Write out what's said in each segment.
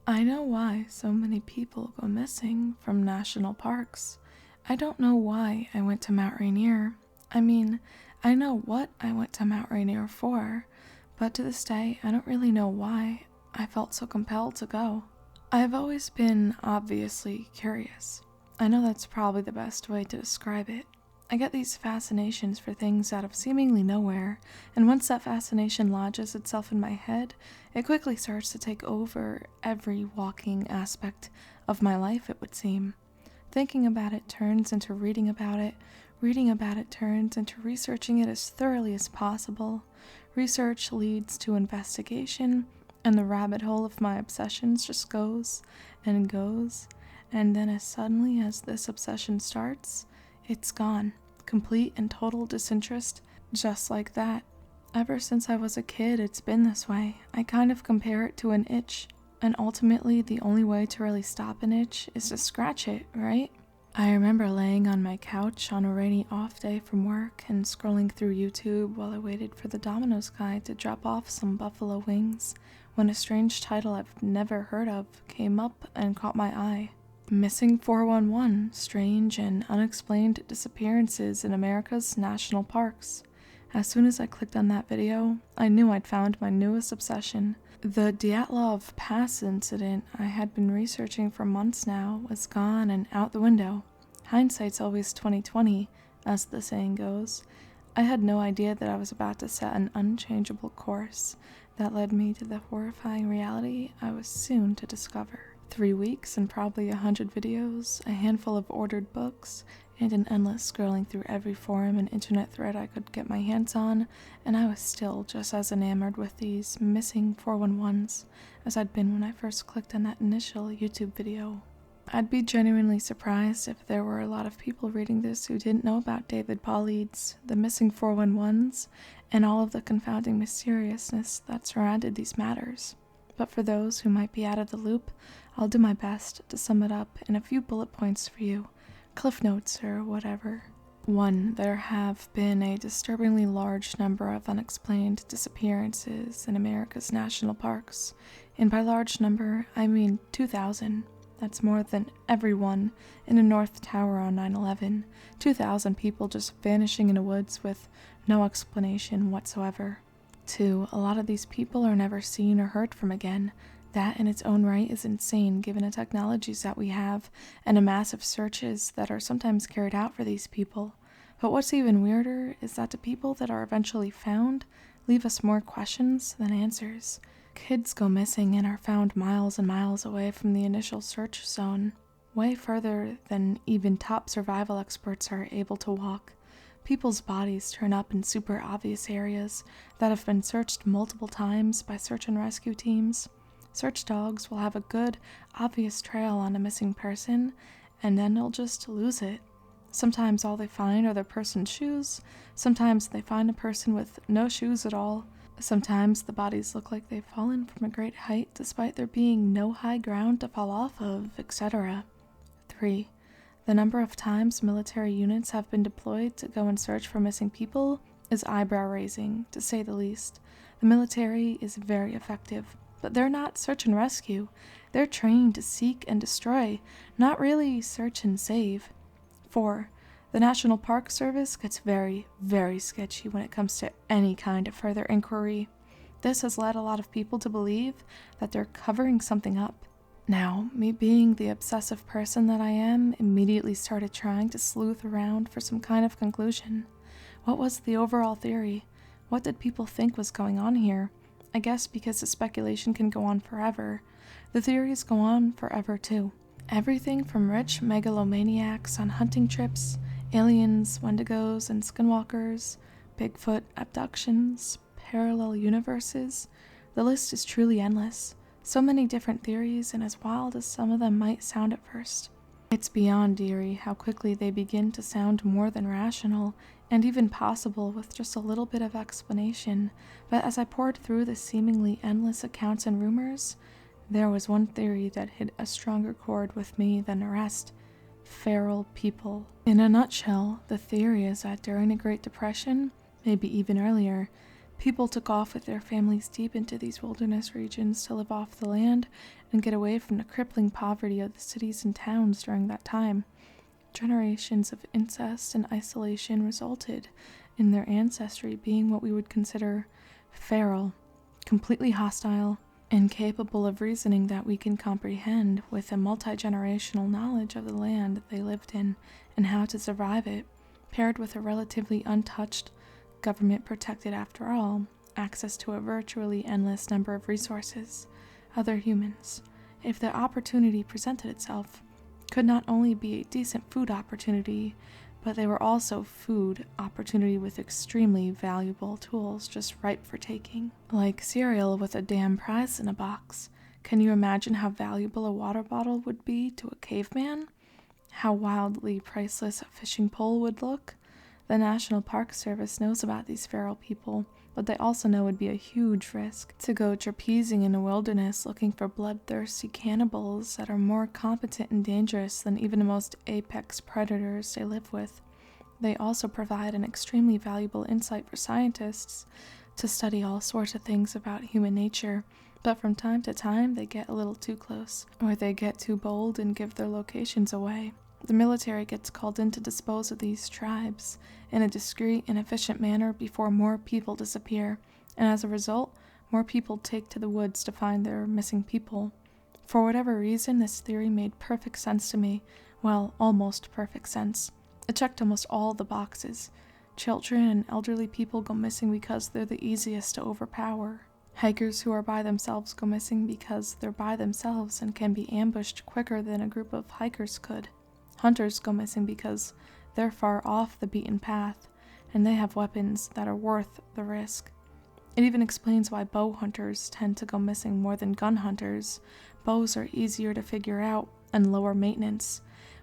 I know why so many people go missing from national parks. I don't know why I went to Mount Rainier. I mean, I know what I went to Mount Rainier for, but to this day, I don't really know why I felt so compelled to go. I've always been obviously curious. I know that's probably the best way to describe it. I get these fascinations for things out of seemingly nowhere, and once that fascination lodges itself in my head, it quickly starts to take over every walking aspect of my life, it would seem. Thinking about it turns into reading about it turns into researching it as thoroughly as possible. Research leads to investigation, and the rabbit hole of my obsessions just goes, and then as suddenly as this obsession starts, it's gone. Complete and total disinterest, just like that. Ever since I was a kid, it's been this way. I kind of compare it to an itch, and ultimately the only way to really stop an itch is to scratch it, right? I remember laying on my couch on a rainy off day from work and scrolling through YouTube while I waited for the Domino's guy to drop off some buffalo wings when a strange title I've never heard of came up and caught my eye. Missing 411, Strange and Unexplained Disappearances in America's National Parks. As soon as I clicked on that video, I knew I'd found my newest obsession. The Dyatlov Pass incident I had been researching for months now was gone and out the window. Hindsight's always 20/20, as the saying goes. I had no idea that I was about to set an unchangeable course that led me to the horrifying reality I was soon to discover. 3 weeks and probably 100 videos, a handful of ordered books, and an endless scrolling through every forum and internet thread I could get my hands on, and I was still just as enamored with these missing 411s as I'd been when I first clicked on that initial YouTube video. I'd be genuinely surprised if there were a lot of people reading this who didn't know about David Paulides, the missing 411s, and all of the confounding mysteriousness that surrounded these matters. But for those who might be out of the loop, I'll do my best to sum it up in a few bullet points for you, cliff notes or whatever. 1. There have been a disturbingly large number of unexplained disappearances in America's national parks, and by large number, I mean 2,000. That's more than everyone in a North Tower on 9/11. 2,000 people just vanishing in the woods with no explanation whatsoever. 2. A lot of these people are never seen or heard from again. That in its own right is insane given the technologies that we have and the massive searches that are sometimes carried out for these people. But what's even weirder is that the people that are eventually found leave us more questions than answers. Kids go missing and are found miles and miles away from the initial search zone, way further than even top survival experts are able to walk. People's bodies turn up in super obvious areas that have been searched multiple times by search and rescue teams. Search dogs will have a good, obvious trail on a missing person, and then they'll just lose it. Sometimes all they find are the person's shoes, sometimes they find a person with no shoes at all, sometimes the bodies look like they've fallen from a great height despite there being no high ground to fall off of, etc. 3. The number of times military units have been deployed to go and search for missing people is eyebrow-raising, to say the least. The military is very effective, but they're not search and rescue. They're trained to seek and destroy, not really search and save. 4. The National Park Service gets very, very sketchy when it comes to any kind of further inquiry. This has led a lot of people to believe that they're covering something up. Now, me being the obsessive person that I am, immediately started trying to sleuth around for some kind of conclusion. What was the overall theory? What did people think was going on here? I guess because the speculation can go on forever, the theories go on forever too. Everything from rich megalomaniacs on hunting trips, aliens, wendigos and skinwalkers, Bigfoot abductions, parallel universes, the list is truly endless. So many different theories, and as wild as some of them might sound at first, it's beyond eerie how quickly they begin to sound more than rational, and even possible with just a little bit of explanation. But as I poured through the seemingly endless accounts and rumors, there was one theory that hit a stronger chord with me than the rest: feral people. In a nutshell, the theory is that during the Great Depression, maybe even earlier, People took off with their families deep into these wilderness regions to live off the land and get away from the crippling poverty of the cities and towns during that time. Generations of incest and isolation resulted in their ancestry being what we would consider feral, completely hostile, incapable of reasoning that we can comprehend, with a multi-generational knowledge of the land they lived in and how to survive it, paired with a relatively untouched, government-protected after all, access to a virtually endless number of resources. Other humans, if the opportunity presented itself, could not only be a decent food opportunity, but they were also food opportunity with extremely valuable tools just ripe for taking. Like cereal with a damn prize in a box. Can you imagine how valuable a water bottle would be to a caveman? How wildly priceless a fishing pole would look? The National Park Service knows about these feral people, but they also know it would be a huge risk to go trapezing in the wilderness looking for bloodthirsty cannibals that are more competent and dangerous than even the most apex predators they live with. They also provide an extremely valuable insight for scientists to study all sorts of things about human nature, but from time to time they get a little too close, or they get too bold and give their locations away. The military gets called in to dispose of these tribes in a discreet and efficient manner before more people disappear, and as a result, more people take to the woods to find their missing people. For whatever reason, this theory made perfect sense to me. Well, almost perfect sense. It checked almost all the boxes. Children and elderly people go missing because they're the easiest to overpower. Hikers who are by themselves go missing because they're by themselves and can be ambushed quicker than a group of hikers could. Hunters go missing because they're far off the beaten path, and they have weapons that are worth the risk. It even explains why bow hunters tend to go missing more than gun hunters. Bows are easier to figure out and lower maintenance.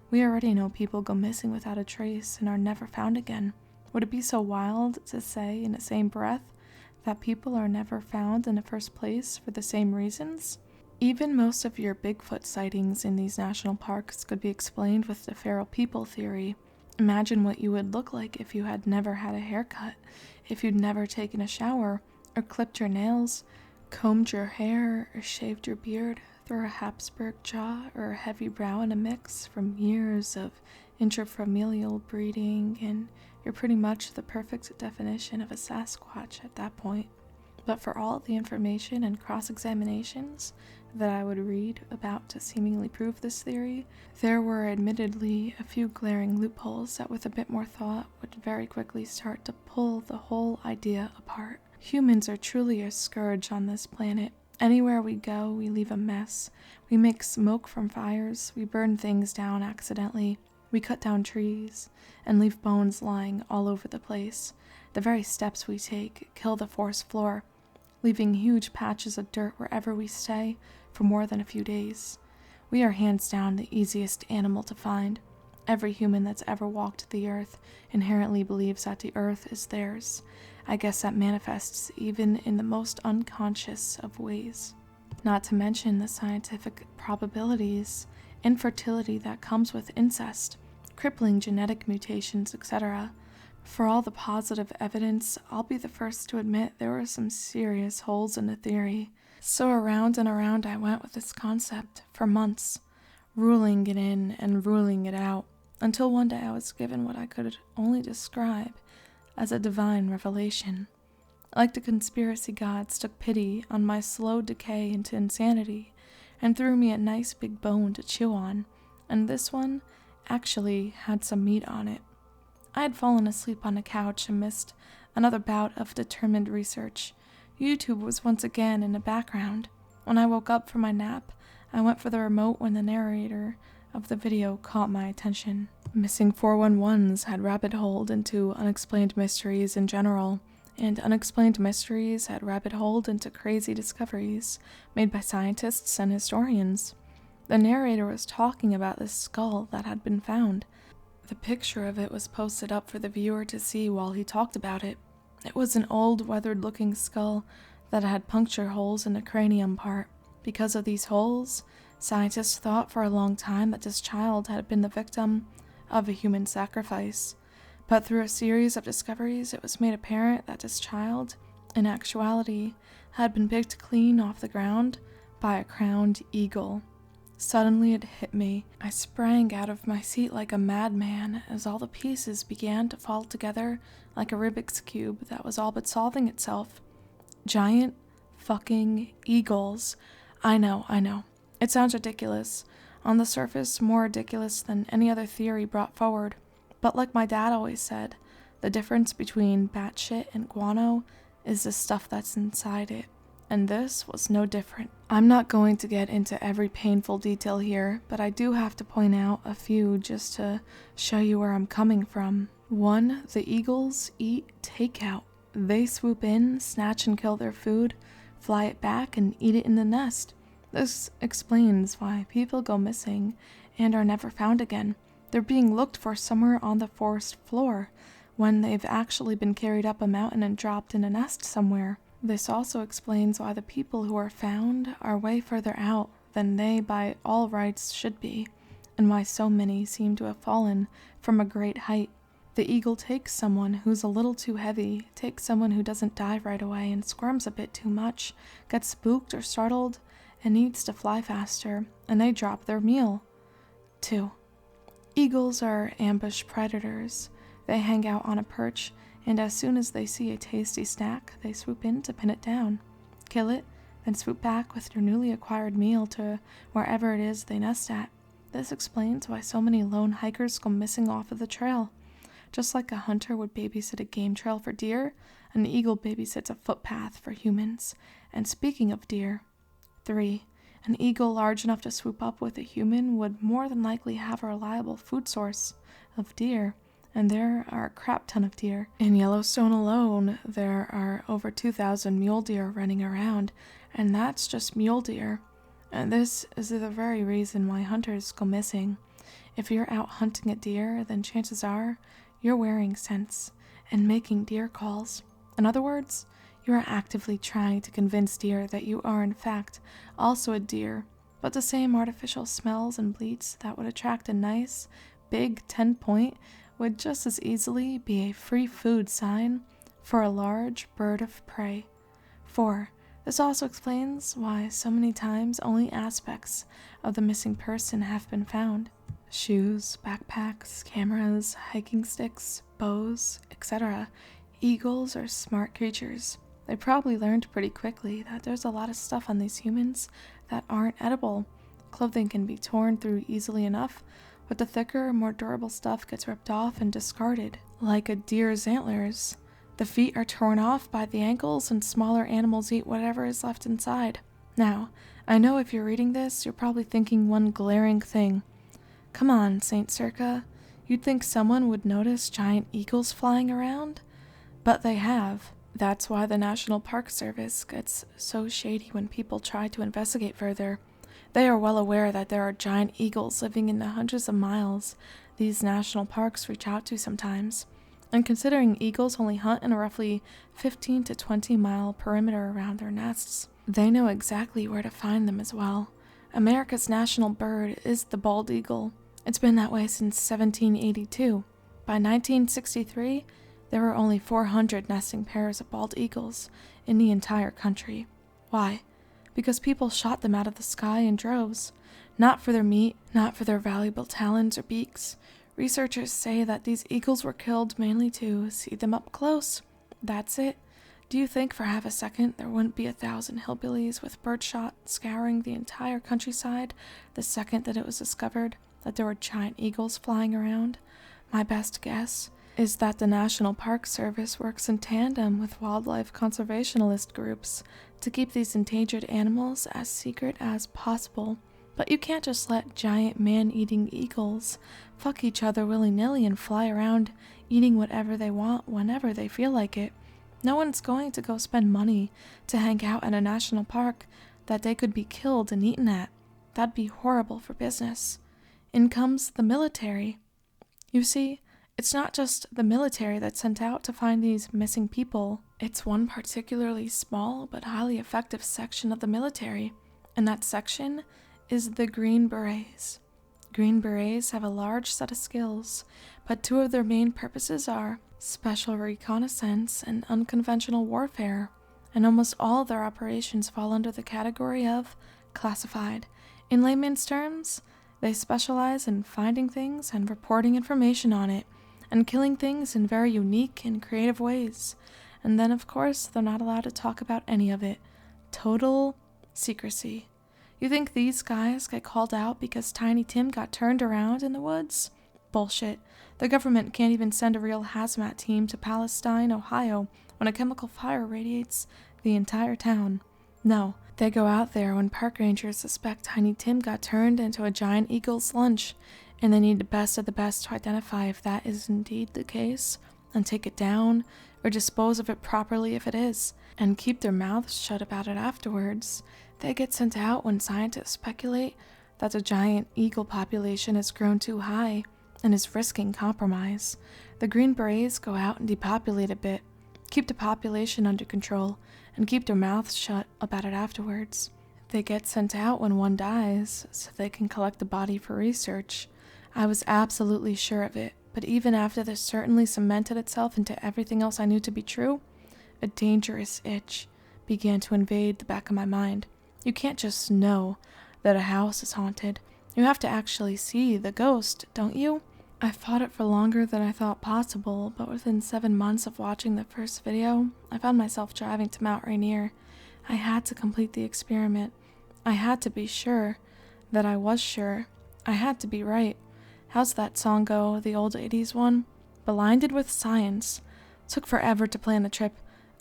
We already know people go missing without a trace and are never found again. Would it be so wild to say in the same breath that people are never found in the first place for the same reasons? Even most of your Bigfoot sightings in these national parks could be explained with the feral people theory. Imagine what you would look like if you had never had a haircut, if you'd never taken a shower, or clipped your nails, combed your hair, or shaved your beard, through a Habsburg jaw or a heavy brow in a mix from years of intrafamilial breeding, and you're pretty much the perfect definition of a Sasquatch at that point. But for all the information and cross-examinations that I would read about to seemingly prove this theory, there were admittedly a few glaring loopholes that with a bit more thought would very quickly start to pull the whole idea apart. Humans are truly a scourge on this planet. Anywhere we go, we leave a mess. We make smoke from fires, we burn things down accidentally, we cut down trees, and leave bones lying all over the place. The very steps we take kill the forest floor, leaving huge patches of dirt wherever we stay for more than a few days. We are hands down the easiest animal to find. Every human that's ever walked the earth inherently believes that the earth is theirs. I guess that manifests even in the most unconscious of ways. Not to mention the scientific probabilities, infertility that comes with incest, crippling genetic mutations, etc. For all the positive evidence, I'll be the first to admit there were some serious holes in the theory. So around and around I went with this concept for months, ruling it in and ruling it out, until one day I was given what I could only describe as a divine revelation. Like the conspiracy gods took pity on my slow decay into insanity and threw me a nice big bone to chew on, and this one actually had some meat on it. I had fallen asleep on the couch and missed another bout of determined research. YouTube was once again in the background. When I woke up from my nap, I went for the remote when the narrator of the video caught my attention. Missing 411s had rabbit-holed into unexplained mysteries in general, and unexplained mysteries had rabbit-holed into crazy discoveries made by scientists and historians. The narrator was talking about this skull that had been found. The picture of it was posted up for the viewer to see while he talked about it. It was an old, weathered-looking skull that had puncture holes in the cranium part. Because of these holes, scientists thought for a long time that this child had been the victim of a human sacrifice. But through a series of discoveries, it was made apparent that this child in actuality, had been picked clean off the ground by a crowned eagle. Suddenly it hit me. I sprang out of my seat like a madman as all the pieces began to fall together like a Rubik's Cube that was all but solving itself. Giant fucking eagles. I know. It sounds ridiculous. On the surface, more ridiculous than any other theory brought forward. But like my dad always said, the difference between batshit and guano is the stuff that's inside it. And this was no different. I'm not going to get into every painful detail here, but I do have to point out a few just to show you where I'm coming from. 1. The eagles eat takeout. They swoop in, snatch and kill their food, fly it back, and eat it in the nest. This explains why people go missing and are never found again. They're being looked for somewhere on the forest floor, when they've actually been carried up a mountain and dropped in a nest somewhere. This also explains why the people who are found are way further out than they by all rights should be, and why so many seem to have fallen from a great height. The eagle takes someone who's a little too heavy, takes someone who doesn't dive right away and squirms a bit too much, gets spooked or startled, and needs to fly faster, and they drop their meal. 2. Eagles are ambush predators. They hang out on a perch, and as soon as they see a tasty snack, they swoop in to pin it down, kill it, then swoop back with their newly acquired meal to wherever it is they nest at. This explains why so many lone hikers go missing off of the trail. Just like a hunter would babysit a game trail for deer, an eagle babysits a footpath for humans. And speaking of deer, 3. An eagle large enough to swoop up with a human would more than likely have a reliable food source of deer. And there are a crap ton of deer. In Yellowstone alone, there are over 2,000 mule deer running around, and that's just mule deer. And this is the very reason why hunters go missing. If you're out hunting a deer, then chances are you're wearing scents and making deer calls. In other words, you are actively trying to convince deer that you are in fact also a deer, but the same artificial smells and bleats that would attract a nice, big 10-point would just as easily be a free food sign for a large bird of prey. 4. This also explains why so many times only aspects of the missing person have been found. Shoes, backpacks, cameras, hiking sticks, bows, etc. Eagles are smart creatures. They probably learned pretty quickly that there's a lot of stuff on these humans that aren't edible. Clothing can be torn through easily enough, but the thicker, more durable stuff gets ripped off and discarded. Like a deer's antlers, the feet are torn off by the ankles and smaller animals eat whatever is left inside. Now, I know if you're reading this, you're probably thinking one glaring thing. Come on, Saint Circa, you'd think someone would notice giant eagles flying around? But they have. That's why the National Park Service gets so shady when people try to investigate further. They are well aware that there are giant eagles living in the hundreds of miles these national parks reach out to sometimes. And considering eagles only hunt in a roughly 15 to 20 mile perimeter around their nests, they know exactly where to find them as well. America's national bird is the bald eagle. It's been that way since 1782. By 1963, there were only 400 nesting pairs of bald eagles in the entire country. Why? Because people shot them out of the sky in droves. Not for their meat, not for their valuable talons or beaks. Researchers say that these eagles were killed mainly to see them up close. That's it. Do you think for half a second there wouldn't be 1,000 hillbillies with birdshot scouring the entire countryside the second that it was discovered that there were giant eagles flying around? My best guess is that the National Park Service works in tandem with wildlife conservationist groups to keep these endangered animals as secret as possible. But you can't just let giant man-eating eagles fuck each other willy-nilly and fly around eating whatever they want whenever they feel like it. No one's going to go spend money to hang out at a national park that they could be killed and eaten at. That'd be horrible for business. In comes the military. You see, it's not just the military that's sent out to find these missing people. It's one particularly small but highly effective section of the military, and that section is the Green Berets. Green Berets have a large set of skills, but two of their main purposes are special reconnaissance and unconventional warfare. and almost all of their operations fall under the category of classified. In layman's terms, they specialize in finding things and reporting information on it, and killing things in very unique and creative ways. And then, of course, they're not allowed to talk about any of it. Total secrecy. You think these guys get called out because Tiny Tim got turned around in the woods? Bullshit. The government can't even send a real hazmat team to Palestine, Ohio, when a chemical fire radiates the entire town. No, they go out there when park rangers suspect Tiny Tim got turned into a giant eagle's lunch, and they need the best of the best to identify if that is indeed the case, and take it down, or dispose of it properly if it is, and keep their mouths shut about it afterwards. They get sent out when scientists speculate that the giant eagle population has grown too high and is risking compromise. The Green Berets go out and depopulate a bit, keep the population under control, and keep their mouths shut about it afterwards. They get sent out when one dies so they can collect the body for research. I was absolutely sure of it, but even after this certainly cemented itself into everything else I knew to be true, a dangerous itch began to invade the back of my mind. You can't just know that a house is haunted. You have to actually see the ghost, don't you? I fought it for longer than I thought possible, but within 7 months of watching the first video, I found myself driving to Mount Rainier. I had to complete the experiment. I had to be sure that I was sure. I had to be right. How's that song go, the old 80s one? Blinded with science. Took forever to plan the trip.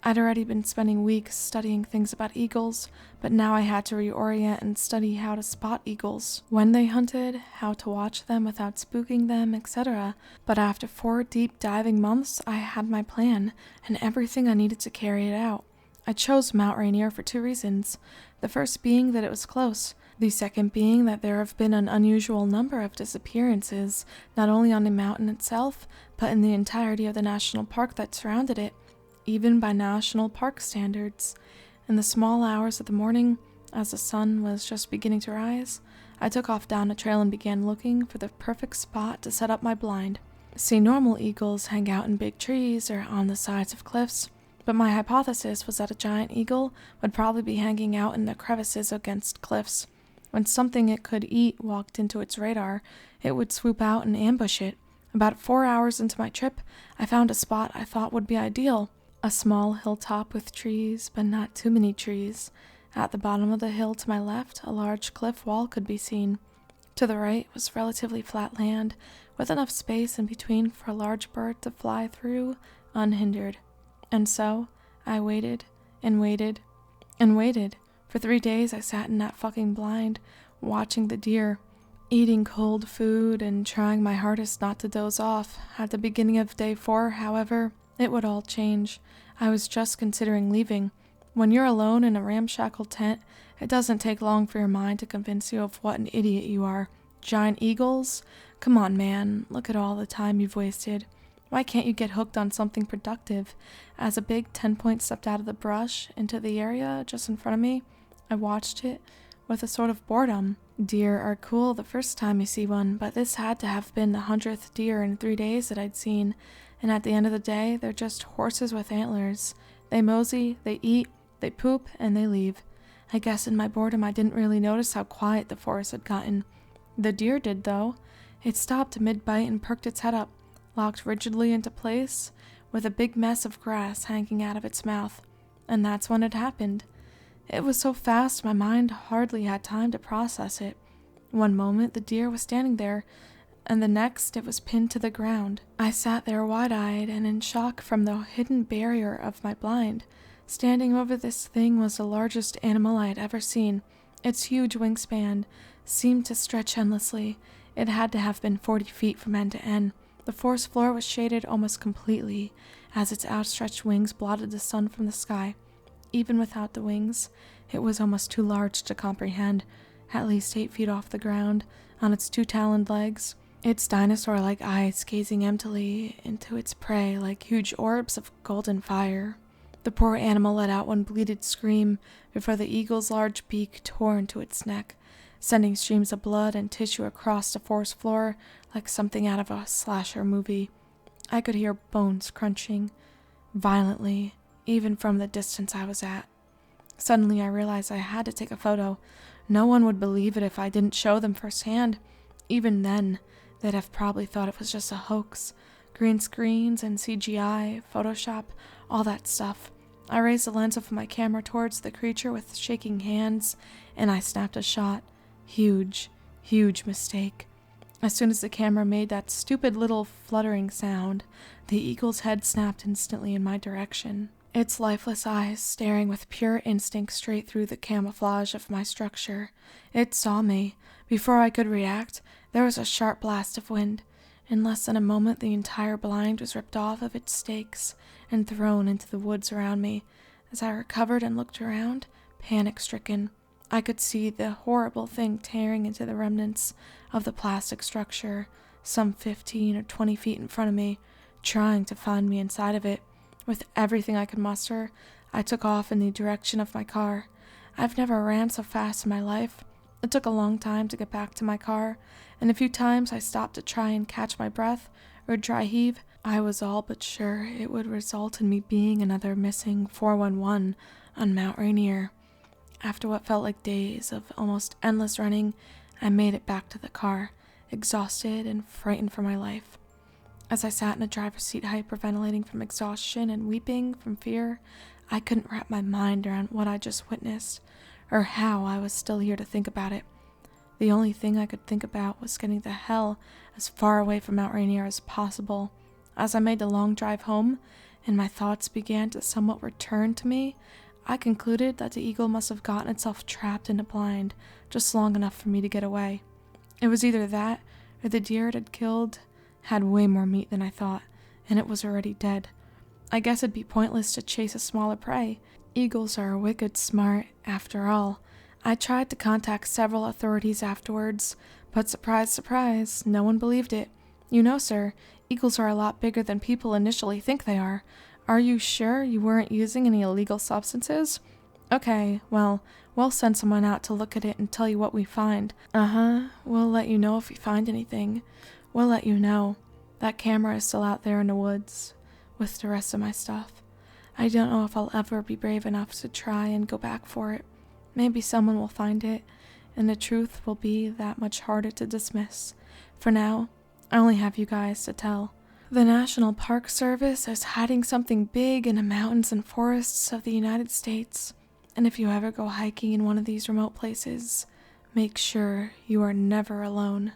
I'd already been spending weeks studying things about eagles, but now I had to reorient and study how to spot eagles, when they hunted, how to watch them without spooking them, etc. But after 4 deep diving months, I had my plan, and everything I needed to carry it out. I chose Mount Rainier for 2 reasons. The first being that it was close. The second being that there have been an unusual number of disappearances, not only on the mountain itself, but in the entirety of the national park that surrounded it, even by national park standards. In the small hours of the morning, as the sun was just beginning to rise, I took off down a trail and began looking for the perfect spot to set up my blind. See, normal eagles hang out in big trees or on the sides of cliffs, but my hypothesis was that a giant eagle would probably be hanging out in the crevices against cliffs. When something it could eat walked into its radar, it would swoop out and ambush it. About 4 hours into my trip, I found a spot I thought would be ideal. A small hilltop with trees, but not too many trees. At the bottom of the hill to my left, a large cliff wall could be seen. To the right was relatively flat land, with enough space in between for a large bird to fly through unhindered. And so, I waited, and waited, and waited. For 3 days I sat in that fucking blind, watching the deer, eating cold food and trying my hardest not to doze off. At the beginning of day 4, however, it would all change. I was just considering leaving. When you're alone in a ramshackle tent, it doesn't take long for your mind to convince you of what an idiot you are. Giant eagles? Come on, man. Look at all the time you've wasted. Why can't you get hooked on something productive? As a big 10-point stepped out of the brush into the area just in front of me, I watched it with a sort of boredom. Deer are cool the first time you see one, but this had to have been the 100th deer in 3 days that I'd seen. And at the end of the day, they're just horses with antlers. They mosey, they eat, they poop, and they leave. I guess in my boredom I didn't really notice how quiet the forest had gotten. The deer did, though. It stopped mid-bite and perked its head up, locked rigidly into place, with a big mess of grass hanging out of its mouth. And that's when it happened. It was so fast my mind hardly had time to process it. One moment the deer was standing there, and the next it was pinned to the ground. I sat there wide-eyed and in shock from the hidden barrier of my blind. Standing over this thing was the largest animal I had ever seen. Its huge wingspan seemed to stretch endlessly. It had to have been 40 feet from end to end. The forest floor was shaded almost completely, as its outstretched wings blotted the sun from the sky. Even without the wings, it was almost too large to comprehend, at least 8 feet off the ground, on its 2 taloned legs. Its dinosaur-like eyes gazing emptily into its prey like huge orbs of golden fire. The poor animal let out one bleated scream before the eagle's large beak tore into its neck, sending streams of blood and tissue across the forest floor like something out of a slasher movie. I could hear bones crunching violently even from the distance I was at. Suddenly I realized I had to take a photo. No one would believe it if I didn't show them firsthand. Even then, they'd have probably thought it was just a hoax. Green screens and CGI, Photoshop, all that stuff. I raised the lens of my camera towards the creature with shaking hands, and I snapped a shot. Huge, huge mistake. As soon as the camera made that stupid little fluttering sound, the eagle's head snapped instantly in my direction. Its lifeless eyes staring with pure instinct straight through the camouflage of my structure. It saw me. Before I could react, there was a sharp blast of wind. In less than a moment, the entire blind was ripped off of its stakes and thrown into the woods around me. As I recovered and looked around, panic-stricken, I could see the horrible thing tearing into the remnants of the plastic structure, some 15 or 20 feet in front of me, trying to find me inside of it. With everything I could muster, I took off in the direction of my car. I've never ran so fast in my life. It took a long time to get back to my car, and a few times I stopped to try and catch my breath or dry heave. I was all but sure it would result in me being another missing 411 on Mount Rainier. After what felt like days of almost endless running, I made it back to the car, exhausted and frightened for my life. As I sat in the driver's seat hyperventilating from exhaustion and weeping from fear, I couldn't wrap my mind around what I just witnessed, or how I was still here to think about it. The only thing I could think about was getting the hell as far away from Mount Rainier as possible. As I made the long drive home, and my thoughts began to somewhat return to me, I concluded that the eagle must have gotten itself trapped in a blind just long enough for me to get away. It was either that, or the deer it had killed had way more meat than I thought, and it was already dead. I guess it'd be pointless to chase a smaller prey. Eagles are wicked smart, after all. I tried to contact several authorities afterwards, but surprise, surprise, no one believed it. You know, sir, eagles are a lot bigger than people initially think they are. Are you sure you weren't using any illegal substances? Okay, well, we'll send someone out to look at it and tell you what we find. We'll let you know if we find anything. We'll let you know. That camera is still out there in the woods, with the rest of my stuff. I don't know if I'll ever be brave enough to try and go back for it. Maybe someone will find it, and the truth will be that much harder to dismiss. For now, I only have you guys to tell. The National Park Service is hiding something big in the mountains and forests of the United States, and if you ever go hiking in one of these remote places, make sure you are never alone.